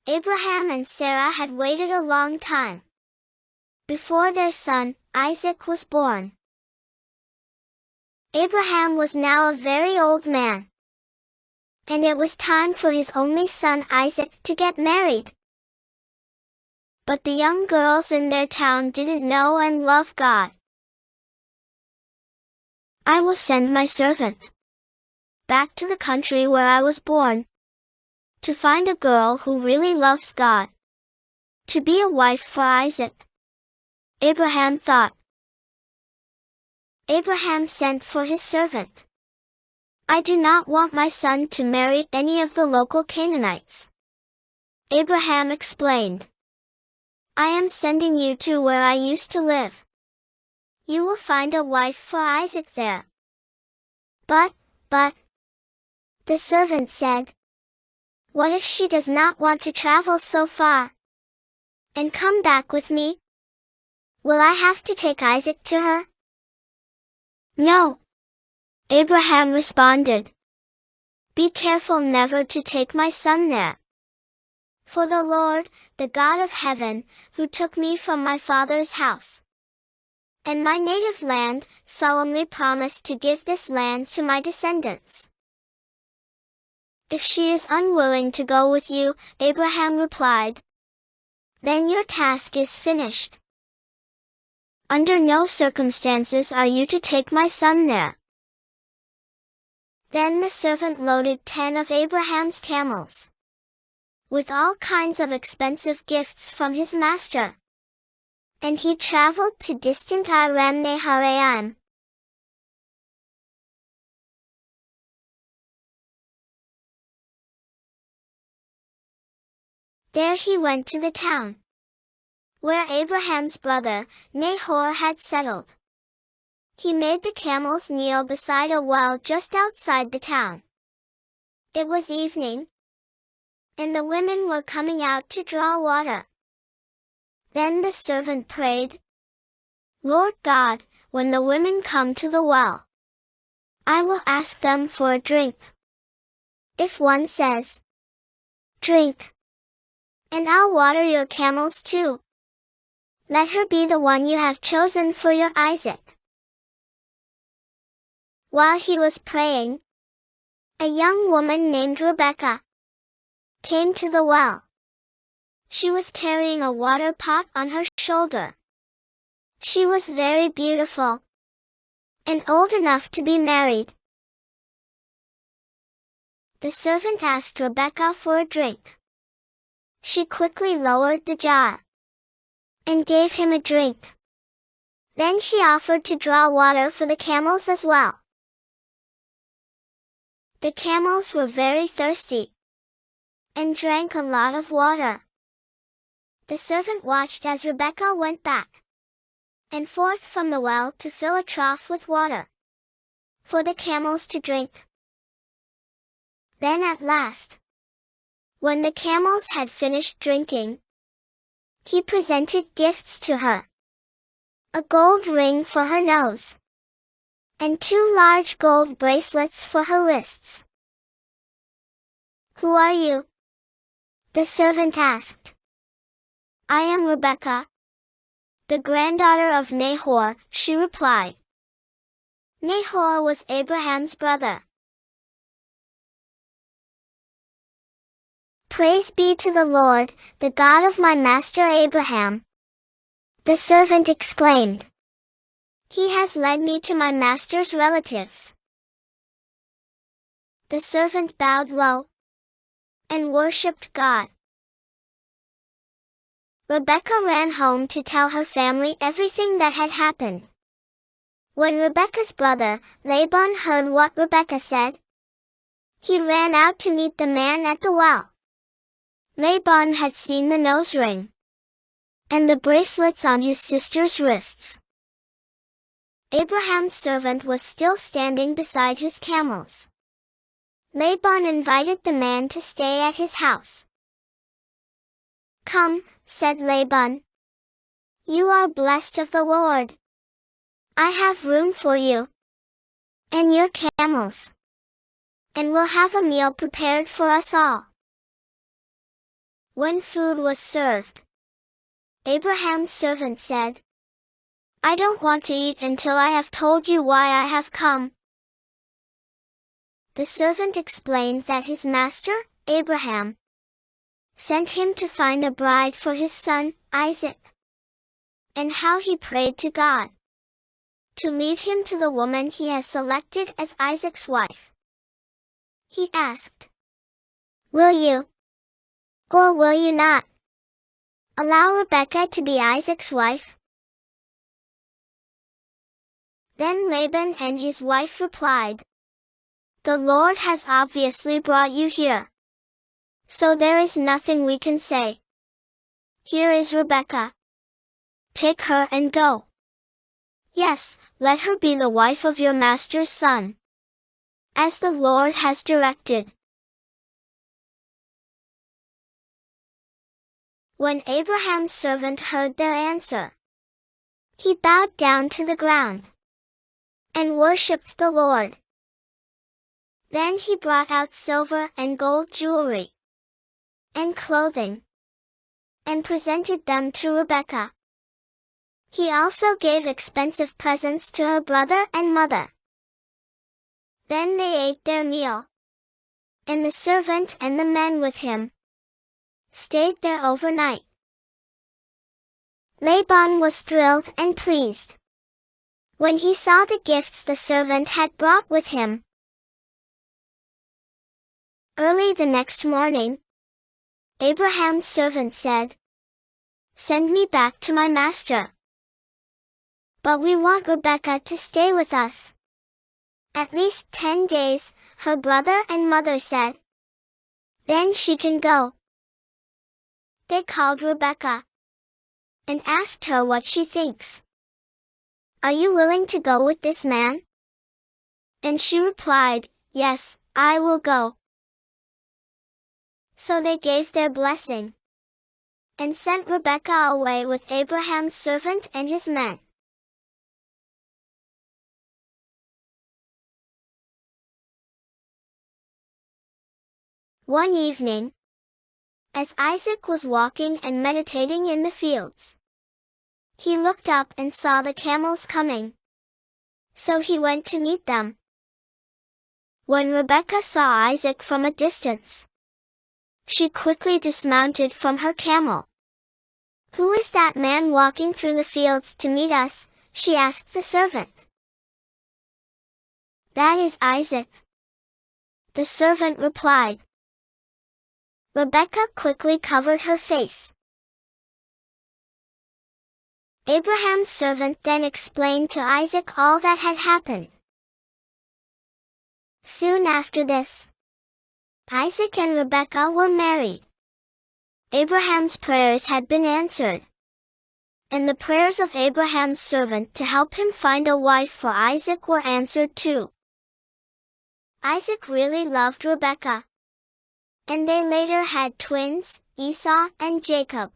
Abraham and Sarah had waited a long time before their son, Isaac, was born. Abraham was now a very old man, and it was time for his only son Isaac to get married. But the young girls in their town didn't know and love God. "I will send my servant back to the country where I was born, to find a girl who really loves God, to be a wife for Isaac," Abraham thought. Abraham sent for his servant. "I do not want my son to marry any of the local Canaanites," Abraham explained. "I am sending you to where I used to live. You will find a wife for Isaac there." But, the servant said, "What if she does not want to travel so far and come back with me? Will I have to take Isaac to her?" "No," Abraham responded. "Be careful never to take my son there. For the Lord, the God of heaven, who took me from my father's house and my native land, solemnly promised to give this land to my descendants." "If she is unwilling to go with you," Abraham replied, "then your task is finished. Under no circumstances are you to take my son there." Then the servant loaded 10 of Abraham's camels with all kinds of expensive gifts from his master, and he traveled to distant Aram-Naharaim. There he went to the town where Abraham's brother, Nahor, had settled. He made the camels kneel beside a well just outside the town. It was evening, and the women were coming out to draw water. Then the servant prayed, "Lord God, when the women come to the well, I will ask them for a drink. If one says, 'Drink, and I'll water your camels too,' let her be the one you have chosen for your Isaac." While he was praying, a young woman named Rebekah came to the well. She was carrying a water pot on her shoulder. She was very beautiful and old enough to be married. The servant asked Rebekah for a drink. She quickly lowered the jar and gave him a drink. Then she offered to draw water for the camels as well. The camels were very thirsty and drank a lot of water. The servant watched as Rebekah went back and forth from the well to fill a trough with water for the camels to drink. Then at last, when the camels had finished drinking, he presented gifts to her: a gold ring for her nose, and 2 large gold bracelets for her wrists. "Who are you?" the servant asked. "I am Rebekah, the granddaughter of Nahor," she replied. Nahor was Abraham's brother. "Praise be to the Lord, the God of my master Abraham," the servant exclaimed. "He has led me to my master's relatives." The servant bowed low and worshipped God. Rebekah ran home to tell her family everything that had happened. When Rebekah's brother, Laban, heard what Rebekah said, he ran out to meet the man at the well. Laban had seen the nose ring and the bracelets on his sister's wrists. Abraham's servant was still standing beside his camels. Laban invited the man to stay at his house. "Come," said Laban. "You are blessed of the Lord. I have room for you and your camels, and we'll have a meal prepared for us all." When food was served, Abraham's servant said, "I don't want to eat until I have told you why I have come." The servant explained that his master, Abraham, sent him to find a bride for his son, Isaac, and how he prayed to God to lead him to the woman he has selected as Isaac's wife. He asked, "Will you, or will you not, allow Rebekah to be Isaac's wife?" Then Laban and his wife replied, "The Lord has obviously brought you here, so there is nothing we can say. Here is Rebekah. Take her and go. Yes, let her be the wife of your master's son, as the Lord has directed." When Abraham's servant heard their answer, he bowed down to the ground and worshipped the Lord. Then he brought out silver and gold jewelry and clothing and presented them to Rebekah. He also gave expensive presents to her brother and mother. Then they ate their meal, and the servant and the men with him stayed there overnight. Laban was thrilled and pleased when he saw the gifts the servant had brought with him. Early the next morning, Abraham's servant said, "Send me back to my master. But we want Rebekah to stay with us. At least 10 days," her brother and mother said. "Then she can go." They called Rebekah and asked her what she thinks. "Are you willing to go with this man?" And she replied, "Yes, I will go." So they gave their blessing and sent Rebekah away with Abraham's servant and his men. One evening, as Isaac was walking and meditating in the fields, he looked up and saw the camels coming. So he went to meet them. When Rebekah saw Isaac from a distance, she quickly dismounted from her camel. "Who is that man walking through the fields to meet us?" she asked the servant. "That is Isaac," the servant replied. Rebekah quickly covered her face. Abraham's servant then explained to Isaac all that had happened. Soon after this, Isaac and Rebekah were married. Abraham's prayers had been answered, and the prayers of Abraham's servant to help him find a wife for Isaac were answered too. Isaac really loved Rebekah, and they later had twins, Esau and Jacob.